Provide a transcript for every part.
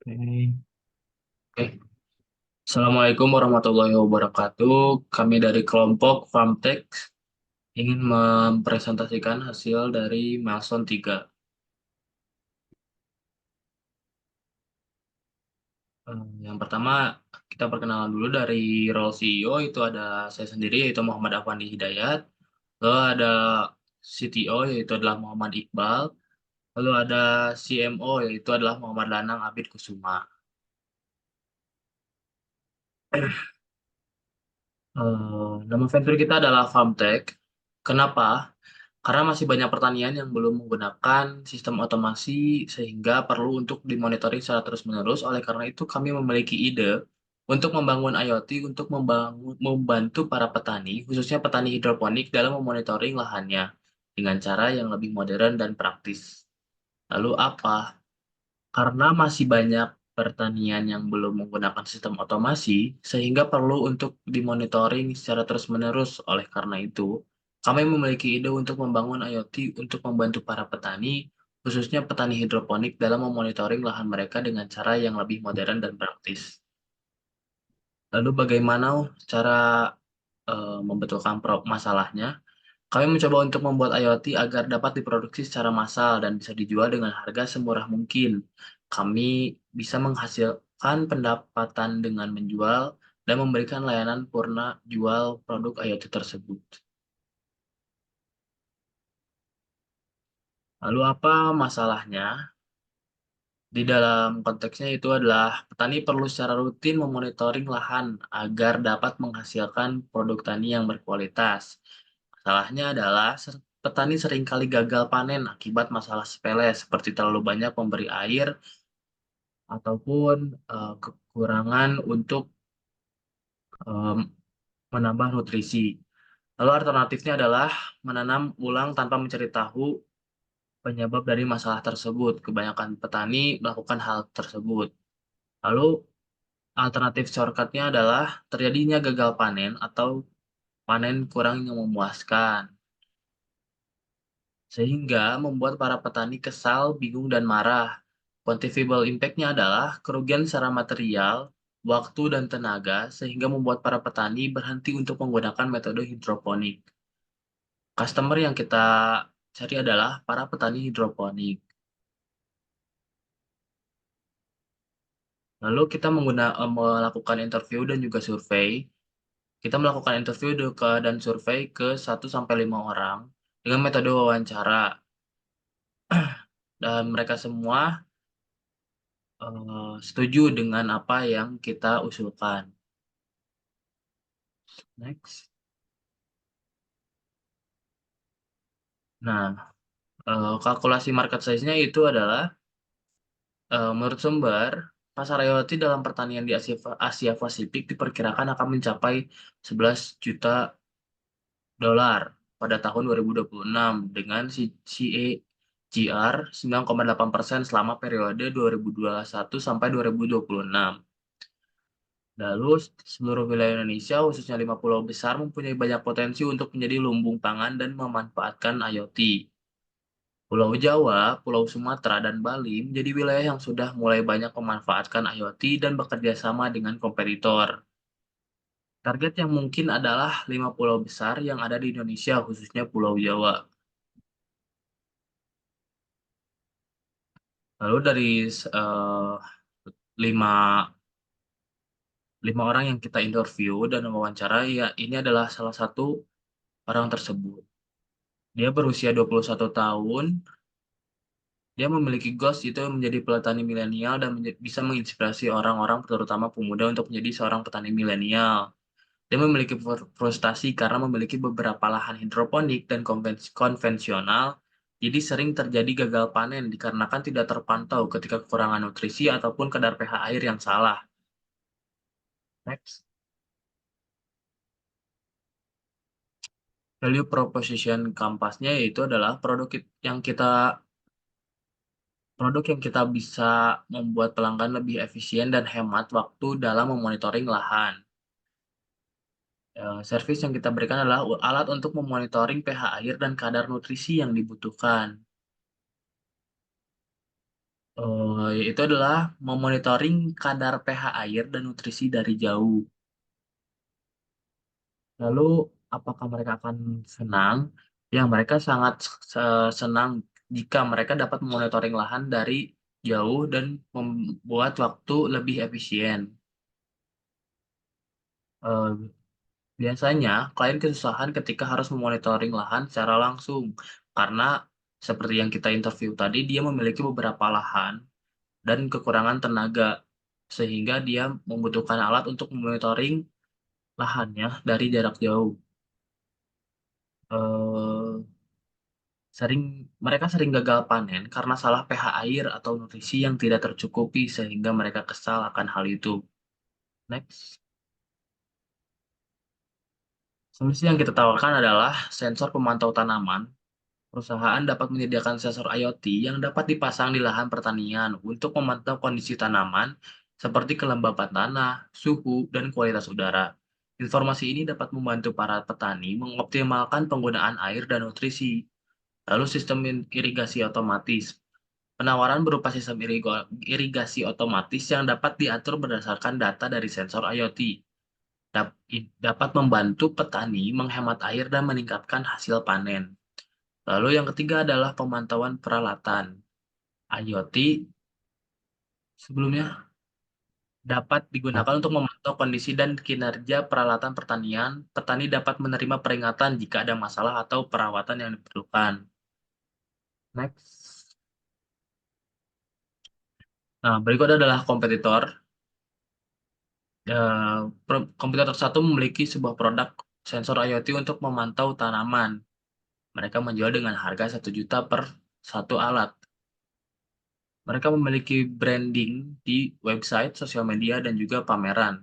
Oke. Oke. Assalamualaikum warahmatullahi wabarakatuh. Kami dari kelompok Farmtech ingin mempresentasikan hasil dari Milestone 3. Yang pertama, kita perkenalan dulu dari role CEO, itu ada saya sendiri, yaitu Muhammad Afandi Hidayat. Lalu ada CTO, yaitu adalah Muhammad Iqbal. Lalu ada CMO, yaitu adalah Muhammad Lanang Abid Kusuma. Nama venture kita adalah Farmtech. Kenapa? Karena masih banyak pertanian yang belum menggunakan sistem otomasi sehingga perlu untuk dimonitoring secara terus-menerus. Oleh karena itu, kami memiliki ide untuk membangun IoT untuk membantu para petani, khususnya petani hidroponik dalam memonitoring lahannya dengan cara yang lebih modern dan praktis. Lalu apa? Karena masih banyak pertanian yang belum menggunakan sistem otomasi, sehingga perlu untuk dimonitoring secara terus-menerus. Oleh karena itu, kami memiliki ide untuk membangun IoT untuk membantu para petani, khususnya petani hidroponik dalam memonitoring lahan mereka dengan cara yang lebih modern dan praktis. Lalu bagaimana cara membetulkan masalahnya? Kami mencoba untuk membuat IoT agar dapat diproduksi secara massal dan bisa dijual dengan harga semurah mungkin. Kami bisa menghasilkan pendapatan dengan menjual dan memberikan layanan purna jual produk IoT tersebut. Lalu apa masalahnya? Di dalam konteksnya itu adalah petani perlu secara rutin memonitoring lahan agar dapat menghasilkan produk tani yang berkualitas. Masalahnya adalah petani seringkali gagal panen akibat masalah sepele seperti terlalu banyak memberi air ataupun kekurangan untuk em, menambah nutrisi. Lalu alternatifnya adalah menanam ulang tanpa mencari tahu penyebab dari masalah tersebut. Kebanyakan petani melakukan hal tersebut. Lalu alternatif shortcutnya adalah terjadinya gagal panen atau panen kurang yang memuaskan, sehingga membuat para petani kesal, bingung, dan marah. Quantifiable impact-nya adalah kerugian secara material, waktu, dan tenaga, sehingga membuat para petani berhenti untuk menggunakan metode hidroponik. Customer yang kita cari adalah para petani hidroponik. Lalu kita melakukan interview dan juga survei. Kita melakukan interview dan survei ke 1 sampai 5 orang dengan metode wawancara. Dan mereka semua setuju dengan apa yang kita usulkan. Next. Nah, kalkulasi market size-nya itu adalah, menurut sumber, pasar IoT dalam pertanian di Asia Pasifik diperkirakan akan mencapai 11 juta dolar pada tahun 2026 dengan CAGR 9,8% selama periode 2021 sampai 2026. Lalu seluruh wilayah Indonesia, khususnya 5 pulau besar, mempunyai banyak potensi untuk menjadi lumbung pangan dan memanfaatkan IoT. Pulau Jawa, Pulau Sumatera, dan Bali menjadi wilayah yang sudah mulai banyak memanfaatkan IoT dan bekerja sama dengan kompetitor. Target yang mungkin adalah 5 pulau besar yang ada di Indonesia, khususnya Pulau Jawa. Lalu dari eh, lima, lima orang yang kita interview dan wawancara, ya ini adalah salah satu orang tersebut. Dia berusia 21 tahun, dia memiliki goals itu menjadi petani milenial dan bisa menginspirasi orang-orang, terutama pemuda, untuk menjadi seorang petani milenial. Dia memiliki frustasi karena memiliki beberapa lahan hidroponik dan konvensional, jadi sering terjadi gagal panen dikarenakan tidak terpantau ketika kekurangan nutrisi ataupun kadar pH air yang salah. Next. Value proposition kampasnya yaitu adalah produk yang kita bisa membuat pelanggan lebih efisien dan hemat waktu dalam memonitoring lahan. Servis yang kita berikan adalah alat untuk memonitoring pH air dan kadar nutrisi yang dibutuhkan. Yaitu adalah memonitoring kadar pH air dan nutrisi dari jauh. Lalu, apakah mereka akan senang? Ya, mereka sangat senang jika mereka dapat memonitoring lahan dari jauh dan membuat waktu lebih efisien. Eh, Biasanya, klien kesusahan ketika harus memonitoring lahan secara langsung, karena seperti yang kita interview tadi, dia memiliki beberapa lahan dan kekurangan tenaga, sehingga dia membutuhkan alat untuk memonitoring lahannya dari jarak jauh. Eh, sering Mereka sering gagal panen karena salah pH air atau nutrisi yang tidak tercukupi, sehingga mereka kesal akan hal itu. Next. Solusi yang kita tawarkan adalah sensor pemantau tanaman. Perusahaan dapat menyediakan sensor IoT yang dapat dipasang di lahan pertanian untuk memantau kondisi tanaman seperti kelembapan tanah, suhu, dan kualitas udara. Informasi ini dapat membantu para petani mengoptimalkan penggunaan air dan nutrisi. Lalu sistem irigasi otomatis. Penawaran berupa sistem irigasi otomatis yang dapat diatur berdasarkan data dari sensor IoT. Dapat membantu petani menghemat air dan meningkatkan hasil panen. Lalu yang ketiga adalah pemantauan peralatan. IoT sebelumnya dapat Nah, digunakan untuk memantau kondisi dan kinerja peralatan pertanian. Petani dapat menerima peringatan jika ada masalah atau perawatan yang diperlukan. Next. Nah, berikut adalah kompetitor. Kompetitor satu memiliki sebuah produk sensor IoT untuk memantau tanaman. Mereka menjual dengan harga 1 juta per satu alat. Mereka memiliki branding di website, sosial media, dan juga pameran.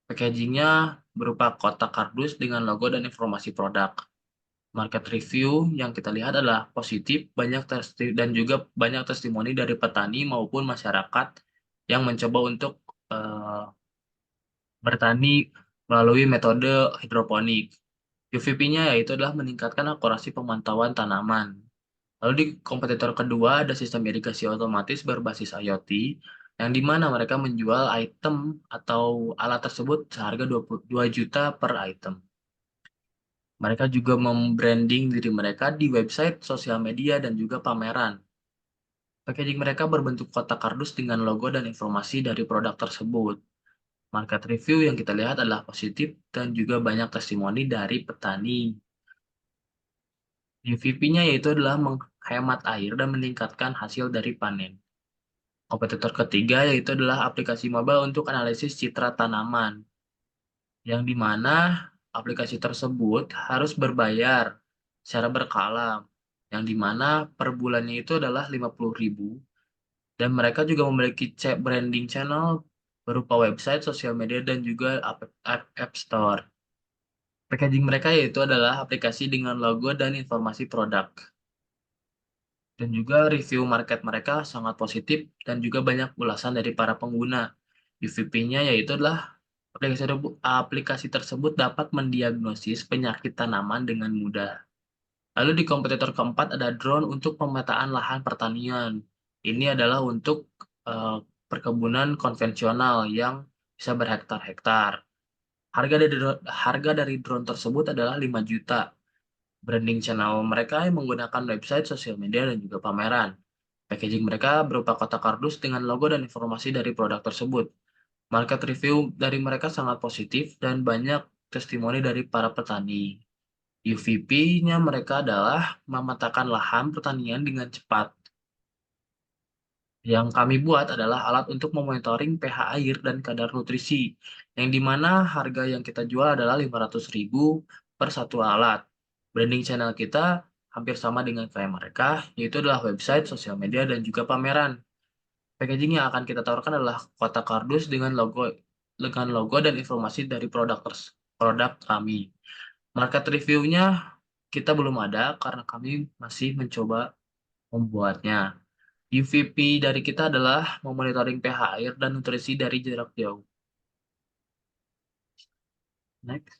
Packagingnya berupa kotak kardus dengan logo dan informasi produk. Market review yang kita lihat adalah positif, dan juga banyak testimoni dari petani maupun masyarakat yang mencoba untuk eh, bertani melalui metode hidroponik. UVP-nya yaitu adalah meningkatkan akurasi pemantauan tanaman. Lalu di kompetitor kedua ada sistem irigasi otomatis berbasis IoT, yang di mana mereka menjual item atau alat tersebut seharga 22 juta per item. Mereka juga membranding diri mereka di website, sosial media, dan juga pameran. Packaging mereka berbentuk kotak kardus dengan logo dan informasi dari produk tersebut. Market review yang kita lihat adalah positif dan juga banyak testimoni dari petani. UVP-nya yaitu adalah menghemat air dan meningkatkan hasil dari panen. Kompetitor ketiga yaitu adalah aplikasi mobile untuk analisis citra tanaman, yang di mana aplikasi tersebut harus berbayar secara berkala, yang di mana per bulannya itu adalah 50.000, dan mereka juga memiliki branding channel berupa website, sosial media, dan juga app store. Packaging mereka yaitu adalah aplikasi dengan logo dan informasi produk. Dan juga review market mereka sangat positif dan juga banyak ulasan dari para pengguna. UVP-nya yaitu adalah aplikasi tersebut dapat mendiagnosis penyakit tanaman dengan mudah. Lalu di kompetitor keempat ada drone untuk pemetaan lahan pertanian. Ini adalah untuk perkebunan konvensional yang bisa berhektar-hektar. Harga dari drone tersebut adalah 5 juta. Branding channel mereka yang menggunakan website, sosial media, dan juga pameran. Packaging mereka berupa kotak kardus dengan logo dan informasi dari produk tersebut. Market review dari mereka sangat positif dan banyak testimoni dari para petani. UVP-nya mereka adalah memetakan lahan pertanian dengan cepat. Yang kami buat adalah alat untuk memonitoring pH air dan kadar nutrisi, yang dimana harga yang kita jual adalah 500.000 per satu alat. Branding channel kita hampir sama dengan kayak mereka, yaitu adalah website, sosial media, dan juga pameran. Packaging yang akan kita tawarkan adalah kotak kardus dengan logo dan informasi dari produk kami. Market review-nya kita belum ada karena kami masih mencoba membuatnya. UVP dari kita adalah memonitoring pH air dan nutrisi dari jarak jauh. Next.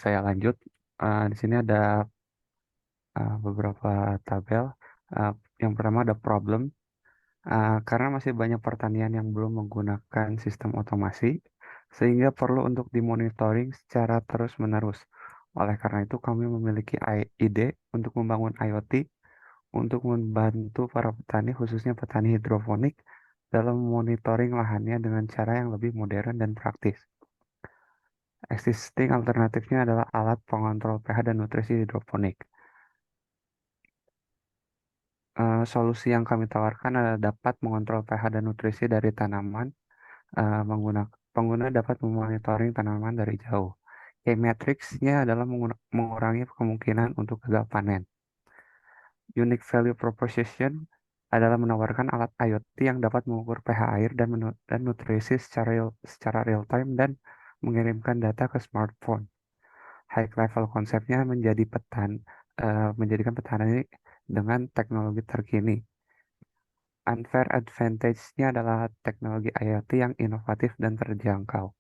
saya lanjut. Di sini ada beberapa tabel. Uh, yang pertama ada problem. Karena masih banyak pertanian yang belum menggunakan sistem otomasi, sehingga perlu untuk dimonitoring secara terus-menerus. Oleh karena itu, kami memiliki ide untuk membangun IoT untuk membantu para petani, khususnya petani hidroponik, dalam monitoring lahannya dengan cara yang lebih modern dan praktis. Existing alternatifnya adalah alat pengontrol pH dan nutrisi hidroponik. Solusi yang kami tawarkan adalah dapat mengontrol pH dan nutrisi dari tanaman. Menggunakan pengguna dapat memonitoring tanaman dari jauh. Key metrics-nya adalah mengurangi kemungkinan untuk gagal panen. Unique value proposition adalah menawarkan alat IoT yang dapat mengukur pH air dan nutrisi secara real time dan mengirimkan data ke smartphone. High level konsepnya menjadikan petani dengan teknologi terkini. Unfair advantage-nya adalah teknologi IoT yang inovatif dan terjangkau.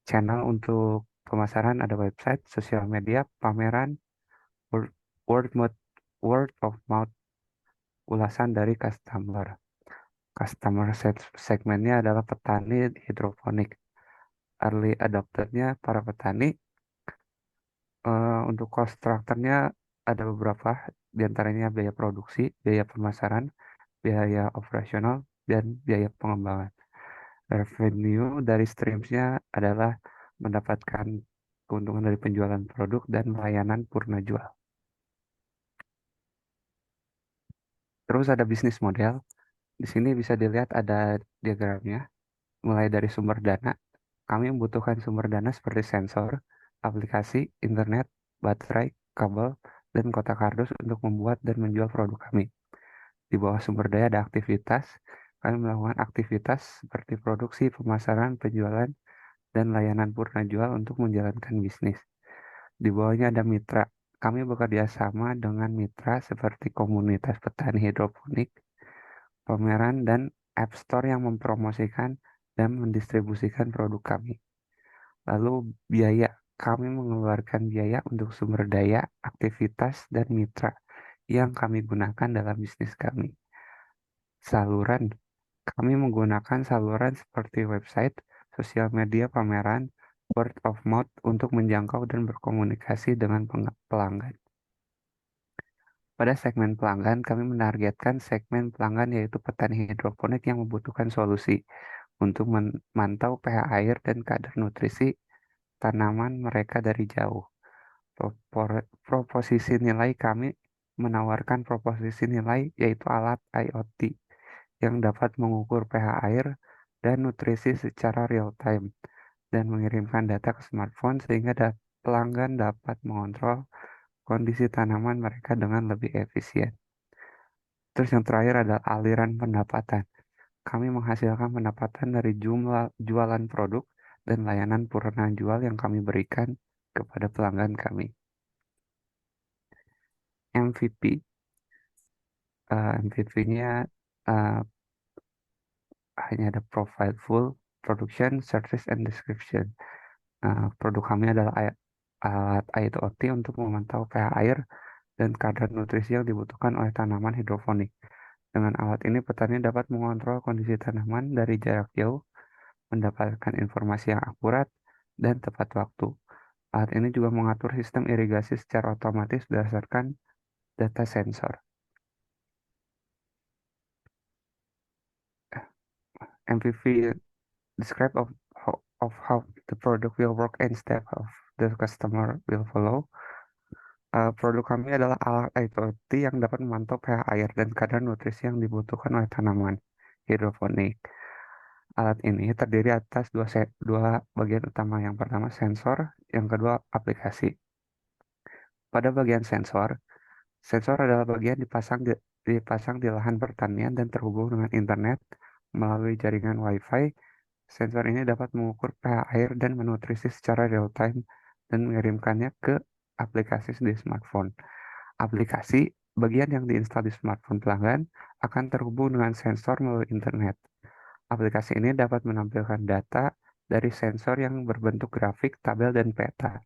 Channel untuk pemasaran ada website, sosial media, pameran, word, word, mouth- word of mouth, ulasan dari customer. Customer segmennya adalah petani hidroponik. Early adopternya para petani. Untuk cost structure-nya ada beberapa, diantaranya biaya produksi, biaya pemasaran, biaya operasional, dan biaya pengembangan. Revenue dari streams-nya adalah mendapatkan keuntungan dari penjualan produk dan layanan purna jual. Terus ada bisnis model. Di sini bisa dilihat ada diagramnya. Mulai dari sumber dana. Kami membutuhkan sumber dana seperti sensor, aplikasi, internet, baterai, kabel, dan kotak kardus untuk membuat dan menjual produk kami. Di bawah sumber daya ada aktivitas. Kami melakukan aktivitas seperti produksi, pemasaran, penjualan, dan layanan purna jual untuk menjalankan bisnis. Di bawahnya ada mitra. Kami bekerja sama dengan mitra seperti komunitas petani hidroponik, pameran, dan App Store yang mempromosikan dan mendistribusikan produk kami. Lalu biaya. Kami mengeluarkan biaya untuk sumber daya, aktivitas, dan mitra yang kami gunakan dalam bisnis kami. Saluran. Kami menggunakan saluran seperti website, sosial media, pameran, word of mouth untuk menjangkau dan berkomunikasi dengan pelanggan. Pada segmen pelanggan, kami menargetkan segmen pelanggan yaitu petani hidroponik yang membutuhkan solusi untuk memantau pH air dan kadar nutrisi tanaman mereka dari jauh. Proposisi nilai kami menawarkan proposisi nilai yaitu alat IoT yang dapat mengukur pH air dan nutrisi secara real time dan mengirimkan data ke smartphone sehingga pelanggan dapat mengontrol kondisi tanaman mereka dengan lebih efisien. Terus yang terakhir adalah aliran pendapatan. Kami menghasilkan pendapatan dari jumlah jualan produk dan layanan purna jual yang kami berikan kepada pelanggan kami. MVP. MVP-nya hanya ada profile full, production, service, and description. Produk kami adalah alat IoT untuk memantau pH air dan kadar nutrisi yang dibutuhkan oleh tanaman hidroponik. Dengan alat ini, petani dapat mengontrol kondisi tanaman dari jarak jauh, mendapatkan informasi yang akurat dan tepat waktu. Alat ini juga mengatur sistem irigasi secara otomatis berdasarkan data sensor. MVV describe of how the product will work and step of the customer will follow. Produk kami adalah alat IoT yang dapat memantau pH air dan kadar nutrisi yang dibutuhkan oleh tanaman hidroponik. Alat ini terdiri atas dua bagian utama. Yang pertama sensor, yang kedua aplikasi. Pada bagian sensor, sensor adalah bagian dipasang di lahan pertanian dan terhubung dengan internet melalui jaringan Wi-Fi. Sensor ini dapat mengukur pH air dan menutrisi secara real time dan mengirimkannya ke aplikasi di smartphone. Aplikasi, bagian yang diinstal di smartphone pelanggan, akan terhubung dengan sensor melalui internet. Aplikasi ini dapat menampilkan data dari sensor yang berbentuk grafik, tabel, dan peta.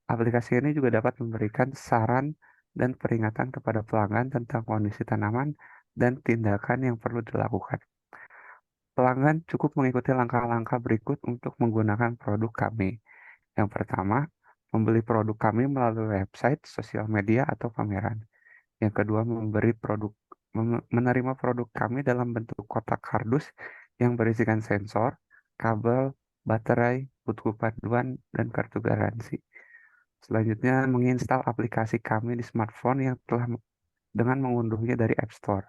Aplikasi ini juga dapat memberikan saran dan peringatan kepada pelanggan tentang kondisi tanaman dan tindakan yang perlu dilakukan. Pelanggan cukup mengikuti langkah-langkah berikut untuk menggunakan produk kami. Yang pertama, membeli produk kami melalui website, sosial media, atau pameran. Yang kedua, menerima produk kami dalam bentuk kotak kardus yang berisikan sensor, kabel, baterai, buku panduan, dan kartu garansi. Selanjutnya, menginstal aplikasi kami di smartphone yang telah dengan mengunduhnya dari App Store.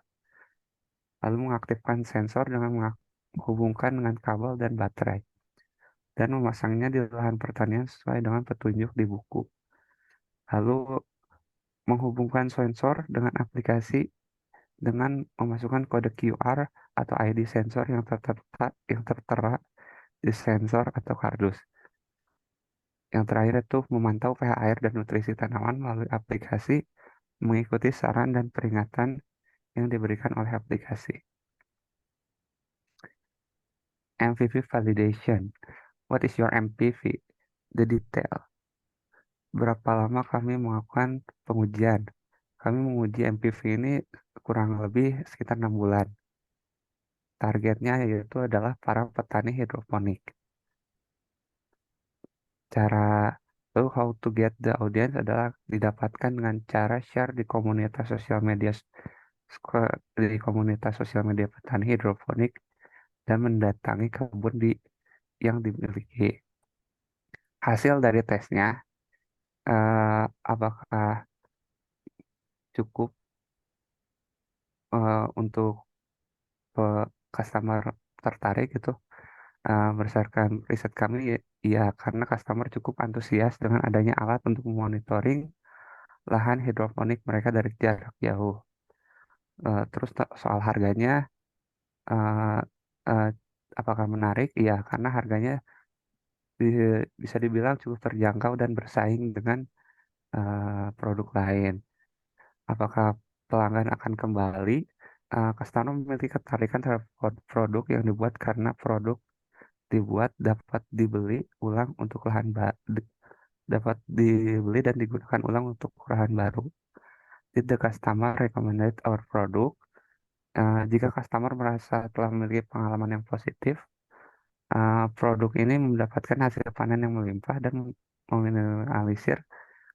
Lalu mengaktifkan sensor dengan menghubungkan dengan kabel dan baterai, dan memasangnya di lahan pertanian sesuai dengan petunjuk di buku. Lalu menghubungkan sensor dengan aplikasi dengan memasukkan kode QR atau ID sensor yang tertera di sensor atau kardus. Yang terakhir itu memantau pH air dan nutrisi tanaman melalui aplikasi, mengikuti saran dan peringatan yang diberikan oleh aplikasi. MPV validation. What is your MPV? The detail. Berapa lama kami melakukan pengujian? Kami menguji MPV ini kurang lebih sekitar 6 bulan. Targetnya yaitu adalah para petani hidroponik. Cara lalu how to get the audience adalah didapatkan dengan cara share di komunitas sosial media petani hidroponik dan mendatangi kebun yang dimiliki. Hasil dari tesnya, apakah cukup untuk customer tertarik gitu? Berdasarkan riset kami, ya karena customer cukup antusias dengan adanya alat untuk memonitoring lahan hidroponik mereka dari jarak jauh. Terus soal harganya, eh, eh, apakah menarik? Iya, karena harganya bisa dibilang cukup terjangkau dan bersaing dengan produk lain. Apakah pelanggan akan kembali? Customer memiliki ketertarikan terhadap produk yang dibuat karena produk dibuat dapat dibeli dan digunakan ulang untuk lahan baru. Did the customer recommended our product? Jika customer merasa telah memiliki pengalaman yang positif, produk ini mendapatkan hasil panen yang melimpah dan meminimalisir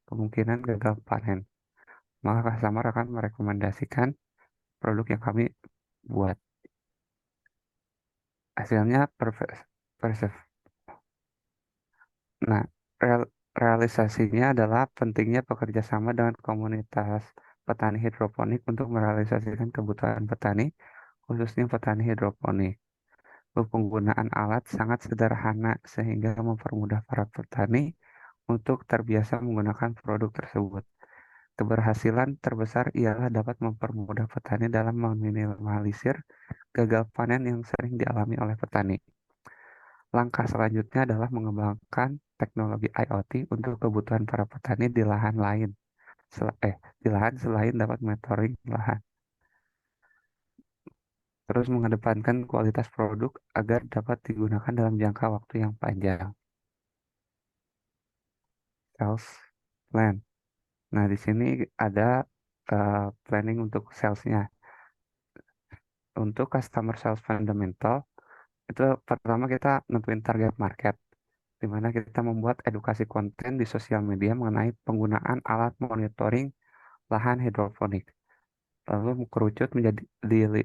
kemungkinan gagal panen, maka customer akan merekomendasikan produk yang kami buat. Hasilnya perfect. Nah, realisasinya adalah pentingnya bekerja sama dengan komunitas petani hidroponik untuk merealisasikan kebutuhan petani, khususnya petani hidroponik. Penggunaan alat sangat sederhana sehingga mempermudah para petani untuk terbiasa menggunakan produk tersebut. Keberhasilan terbesar ialah dapat mempermudah petani dalam meminimalisir gagal panen yang sering dialami oleh petani. Langkah selanjutnya adalah mengembangkan teknologi IoT untuk kebutuhan para petani di lahan selain dapat monitoring lahan. Terus mengedepankan kualitas produk agar dapat digunakan dalam jangka waktu yang panjang. Sales plan. Nah, di sini ada planning untuk salesnya. Untuk customer sales fundamental, itu pertama kita nentuin target market, di mana kita membuat edukasi konten di sosial media mengenai penggunaan alat monitoring lahan hidroponik. Lalu kerucut menjadi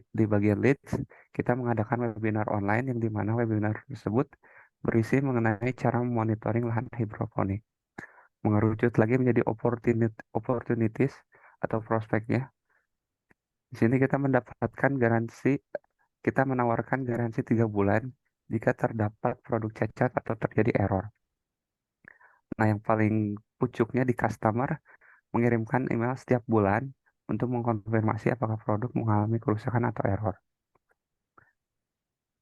di bagian leads, kita mengadakan webinar online yang di mana webinar tersebut berisi mengenai cara memonitoring lahan hidroponik. Mengerucut lagi menjadi opportunities atau prospeknya. Di sini kita menawarkan garansi 3 bulan jika terdapat produk cacat atau terjadi error. Nah, yang paling pucuknya di customer mengirimkan email setiap bulan untuk mengkonfirmasi apakah produk mengalami kerusakan atau error.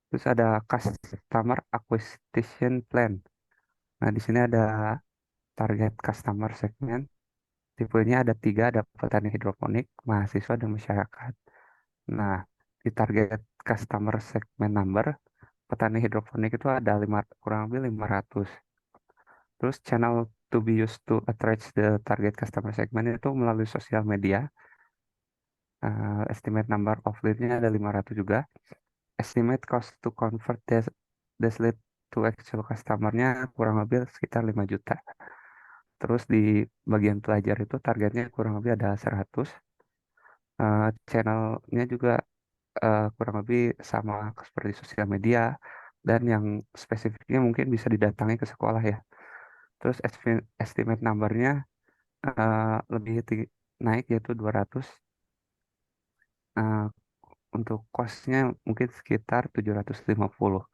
Terus ada customer acquisition plan. Nah, di sini ada target customer segment. Tipenya ada 3, ada petani hidroponik, mahasiswa, dan masyarakat. Nah, di target customer segment number, petani hidroponik itu ada kurang lebih 500. Terus channel to be used to attract the target customer segment itu melalui sosial media. Estimate number of lead-nya ada 500 juga. Estimate cost to convert this lead to actual customer-nya kurang lebih sekitar 5 juta. Terus di bagian pelajar itu targetnya kurang lebih ada 100. Channelnya juga kurang lebih sama seperti sosial media dan yang spesifiknya mungkin bisa didatangi ke sekolah ya. Terus estimate number-nya lebih naik yaitu 200. Eh, untuk cost-nya mungkin sekitar 750.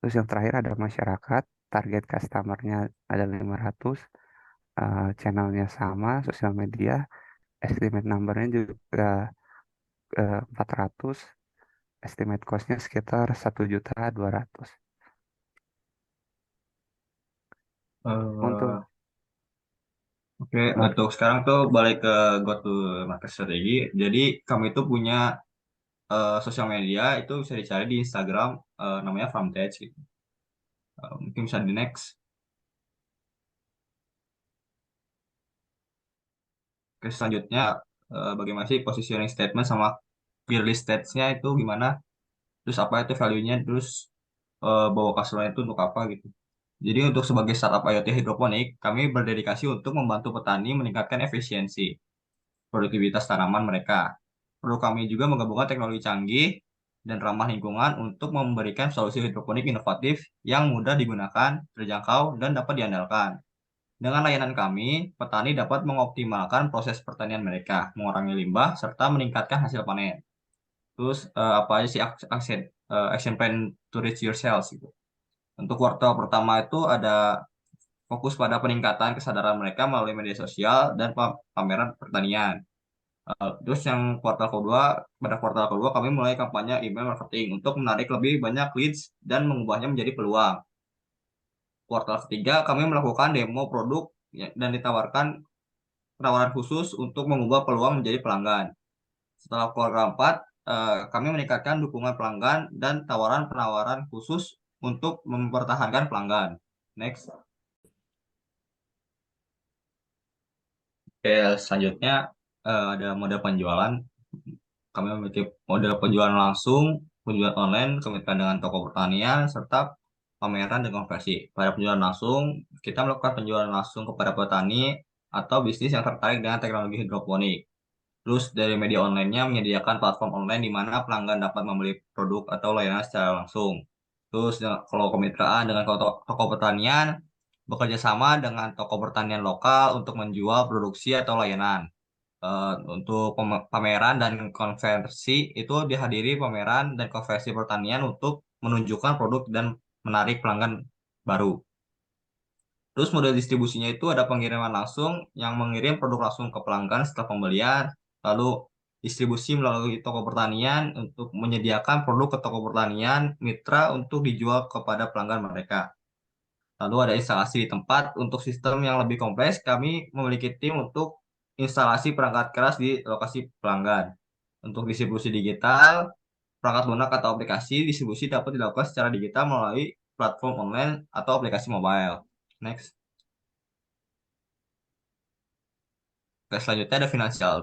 Terus yang terakhir ada masyarakat, target customer-nya ada 500, channelnya sama, sosial media, estimate number-nya juga 400, estimate cost-nya sekitar 1.200.000. Eh, Untuk Oke, mar- untuk sekarang tuh balik ke go to market strategi. Jadi kami itu punya sosial media itu bisa dicari di Instagram, namanya Farmtech gitu. Mungkin bisa di next. Oke, selanjutnya bagaimana sih positioning statement sama clearly stats-nya itu gimana? Terus apa itu value-nya? Terus bawa customer itu untuk apa gitu. Jadi untuk sebagai startup IoT hidroponik, kami berdedikasi untuk membantu petani meningkatkan efisiensi produktivitas tanaman mereka. Perlu kami juga menggabungkan teknologi canggih dan ramah lingkungan untuk memberikan solusi hidroponik inovatif yang mudah digunakan, terjangkau, dan dapat diandalkan. Dengan layanan kami, petani dapat mengoptimalkan proses pertanian mereka, mengurangi limbah, serta meningkatkan hasil panen. Terus apa aja sih action plan to reach your sales gitu. Untuk kuartal pertama itu ada fokus pada peningkatan kesadaran mereka melalui media sosial dan pameran pertanian. Terus yang pada kuartal kedua kami mulai kampanye email marketing untuk menarik lebih banyak leads dan mengubahnya menjadi peluang. Kuartal ketiga kami melakukan demo produk ya, dan ditawarkan penawaran khusus untuk mengubah peluang menjadi pelanggan. Setelah kuartal 4, kami meningkatkan dukungan pelanggan dan tawaran penawaran khusus untuk mempertahankan pelanggan. Next. Oke, selanjutnya ada model penjualan. Kami memiliki model penjualan langsung, penjualan online, kemitraan dengan toko pertanian, serta pameran dan konversi. Pada penjualan langsung, kita melakukan penjualan langsung kepada petani atau bisnis yang tertarik dengan teknologi hidroponik. Terus dari media online-nya menyediakan platform online di mana pelanggan dapat membeli produk atau layanan secara langsung. Terus kalau kemitraan dengan toko pertanian, bekerja sama dengan toko pertanian lokal untuk menjual produksi atau layanan. Untuk pameran dan konversi itu dihadiri pameran dan konversi pertanian untuk menunjukkan produk dan menarik pelanggan baru. Terus model distribusinya itu ada pengiriman langsung yang mengirim produk langsung ke pelanggan setelah pembelian, lalu distribusi melalui toko pertanian untuk menyediakan produk ke toko pertanian mitra untuk dijual kepada pelanggan mereka. Lalu ada instalasi di tempat. Untuk sistem yang lebih kompleks, kami memiliki tim untuk instalasi perangkat keras di lokasi pelanggan. Untuk distribusi digital, perangkat lunak atau aplikasi distribusi dapat dilakukan secara digital melalui platform online atau aplikasi mobile. Next. Oke, selanjutnya ada financial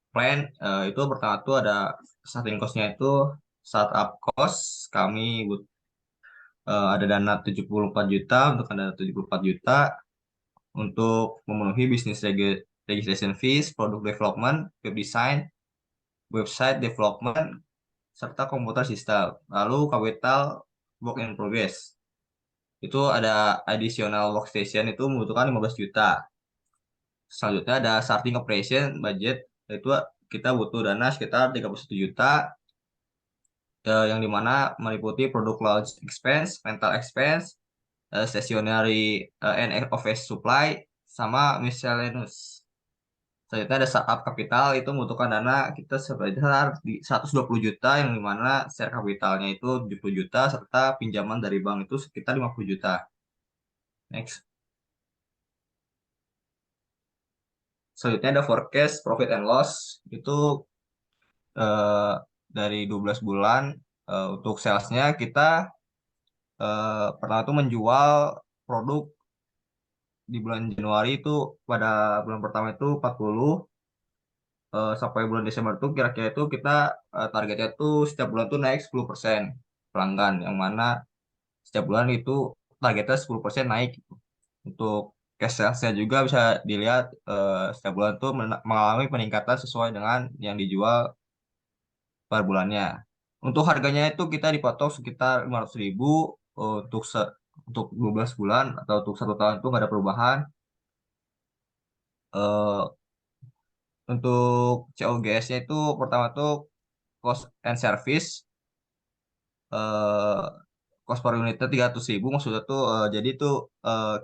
plan. Itu pertama tuh ada starting cost-nya itu startup cost. Kami ada dana 74 juta untuk dana 74 juta untuk memenuhi bisnis registration fees, product development, web design, website development, serta komputer system. Lalu capital work in progress. Itu ada additional workstation itu membutuhkan 15 juta. Selanjutnya ada starting operation budget, itu kita butuh dana sekitar 31 juta yang dimana meliputi produk launch expense, rental expense, stationery and office supply, sama miscellaneous. Selanjutnya ada startup capital itu membutuhkan dana kita sebesar di 120 juta yang dimana share capitalnya itu 70 juta serta pinjaman dari bank itu sekitar 50 juta. Next. Selanjutnya ada forecast profit and loss itu eh, dari 12 bulan. Untuk salesnya kita pernah tuh menjual produk di bulan Januari itu pada bulan pertama itu 40, sampai bulan Desember tuh kira-kira itu kita targetnya tuh setiap bulan tuh naik 10% pelanggan, yang mana setiap bulan itu targetnya 10% naik gitu. Untuk cash sales-nya juga bisa dilihat setiap bulan tuh mengalami peningkatan sesuai dengan yang dijual per bulannya. Untuk harganya itu kita dipatok sekitar 500.000 untuk untuk 12 bulan, atau untuk 1 tahun itu nggak ada perubahan. Eh, untuk COGS-nya itu pertama tuh cost and service, eh, cost per unitnya 300.000, maksudnya tuh jadi tuh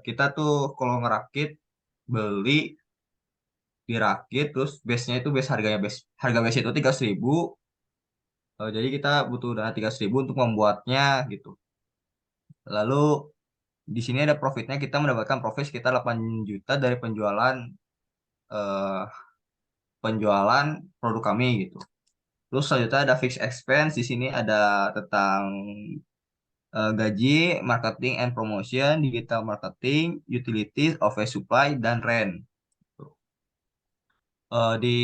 kita tuh kalau ngerakit, beli, dirakit, terus base-nya itu harga base itu 300.000. Jadi kita butuh dana 300.000 untuk membuatnya gitu. Lalu di sini ada profitnya, kita mendapatkan profit sekitar 8 juta dari eh, penjualan produk kami gitu. Terus selanjutnya ada fixed expense. Di sini ada tentang gaji, marketing and promotion, digital marketing, utilities, office supply, dan rent. Di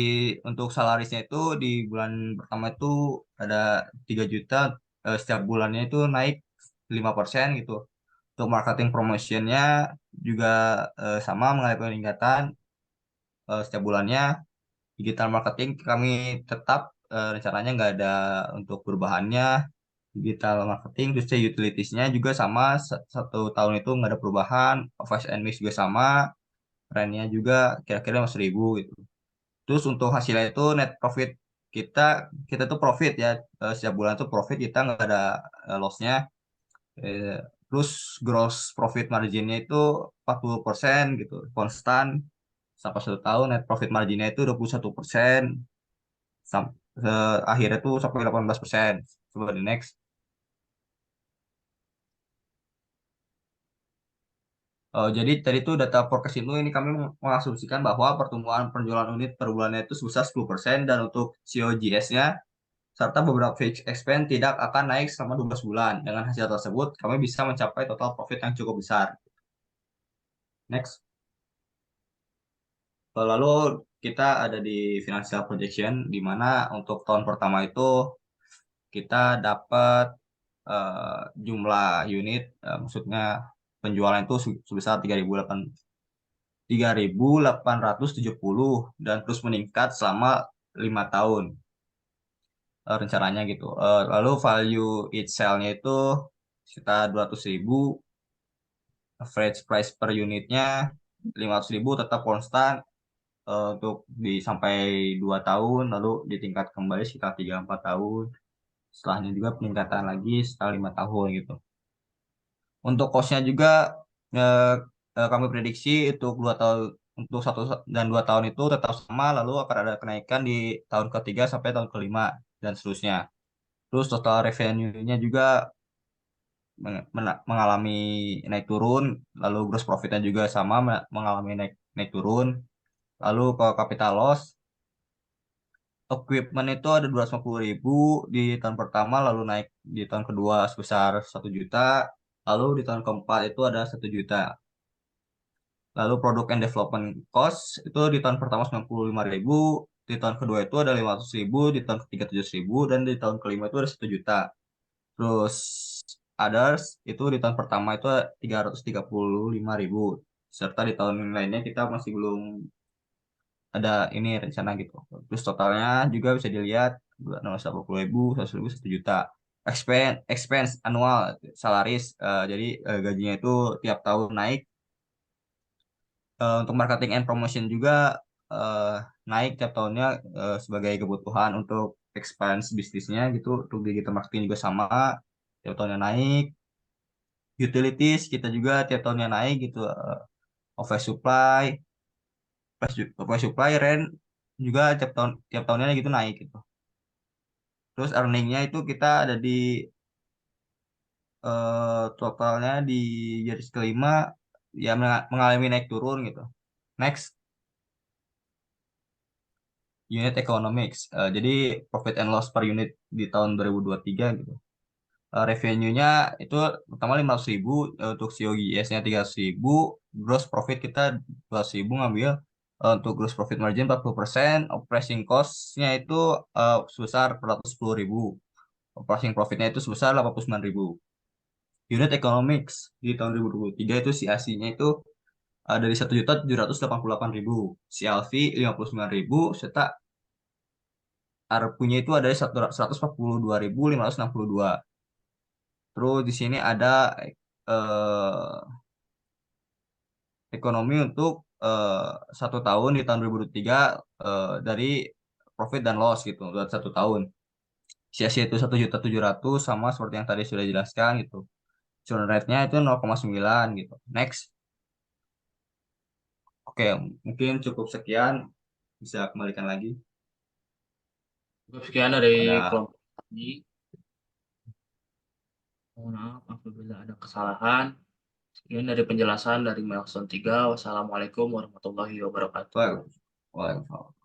untuk salarisnya itu di bulan pertama itu ada 3 juta, setiap bulannya itu naik 5% gitu. Untuk marketing promotionnya juga sama mengalami peningkatan setiap bulannya. Digital marketing kami tetap rencananya nggak ada untuk perubahannya. Digital marketing terus utilitiesnya juga sama, 1 tahun itu nggak ada perubahan. Office and mix juga sama, rentnya juga kira-kira 500.000 gitu. Terus untuk hasilnya itu net profit kita kita tuh profit ya, setiap bulan tuh profit, kita nggak ada lossnya. Eh, Terus gross profit marginnya itu 40% gitu, konstan sampai 1 tahun. Net profit marginnya itu 21%, akhirnya tuh sampai 18%. Coba di next. Jadi tadi itu data forecast itu, ini kami mengasumsikan bahwa pertumbuhan penjualan unit per bulannya itu sebesar 10%, dan untuk COGS-nya serta beberapa fixed expense tidak akan naik selama 12 bulan. Dengan hasil tersebut, kami bisa mencapai total profit yang cukup besar. Next. Lalu kita ada di financial projection, di mana untuk tahun pertama itu kita dapat jumlah unit, maksudnya penjualan itu sebesar 3.870, dan terus meningkat selama 5 tahun rencananya gitu. Lalu value each sale-nya itu sekitar 200.000, average price per unitnya 500.000 tetap konstan untuk sampai 2 tahun, lalu ditingkat kembali sekitar 3-4 tahun. Setelahnya juga peningkatan lagi setelah 5 tahun gitu. Untuk cost-nya juga eh, kami prediksi untuk 2 tahun, untuk 1 dan 2 tahun itu tetap sama, lalu akan ada kenaikan di tahun ketiga sampai tahun kelima, dan seterusnya. Terus total revenue-nya juga mengalami naik turun, lalu gross profit-nya juga sama mengalami naik naik turun. Lalu ke capital loss, equipment itu ada 250.000 di tahun pertama, lalu naik di tahun kedua sebesar 1 juta, lalu di tahun keempat itu ada 1 juta. Lalu product and development cost itu di tahun pertama 95.000, di tahun kedua itu ada 500.000, di tahun ketiga 700.000, dan di tahun kelima itu ada 1 juta. Terus others itu di tahun pertama itu 335.000, serta di tahun lainnya kita masih belum ada ini rencana gitu. Terus totalnya juga bisa dilihat 280.000, 100.000, 1 juta. Expense annual salaris, jadi gajinya itu tiap tahun naik. Untuk marketing and promotion juga eh, naik tiap tahunnya, sebagai kebutuhan untuk expense bisnisnya gitu. Untuk digital marketing juga sama, tiap tahunnya naik. Utilities kita juga tiap tahunnya naik gitu. Office supply, office supply, rent juga tiap tahunnya gitu naik gitu. Terus earningnya itu kita ada di totalnya di garis kelima, ya mengalami naik turun gitu. Next. Unit economics. Jadi profit and loss per unit di tahun 2023 gitu. Revenue-nya itu pertama 500.000, untuk COGS-nya 300.000, gross profit kita 12.000 ngambil untuk gross profit margin 40%, operating cost-nya itu sebesar 410.000. Operating profit-nya itu sebesar 89.000. Unit economics di tahun 2023 itu CAC-nya itu dari 1.788.000, CLV 59.000, serta ARPU-nya itu ada 142.562. Terus di sini ada eh, ekonomi untuk satu tahun di tahun 2023 dari profit dan loss gitu buat satu tahun. CAC itu 1.700.000 sama seperti yang tadi sudah dijelaskan gitu. Churn rate-nya itu 0,9 gitu. Next. Oke, mungkin cukup sekian. Bisa kembalikan lagi Cukup sekian dari pada kelompok ini. Mohon maaf apabila ada kesalahan. Sekian dari penjelasan dari Milestone 3. Wassalamualaikum warahmatullahi wabarakatuh. Waalaikumsalam.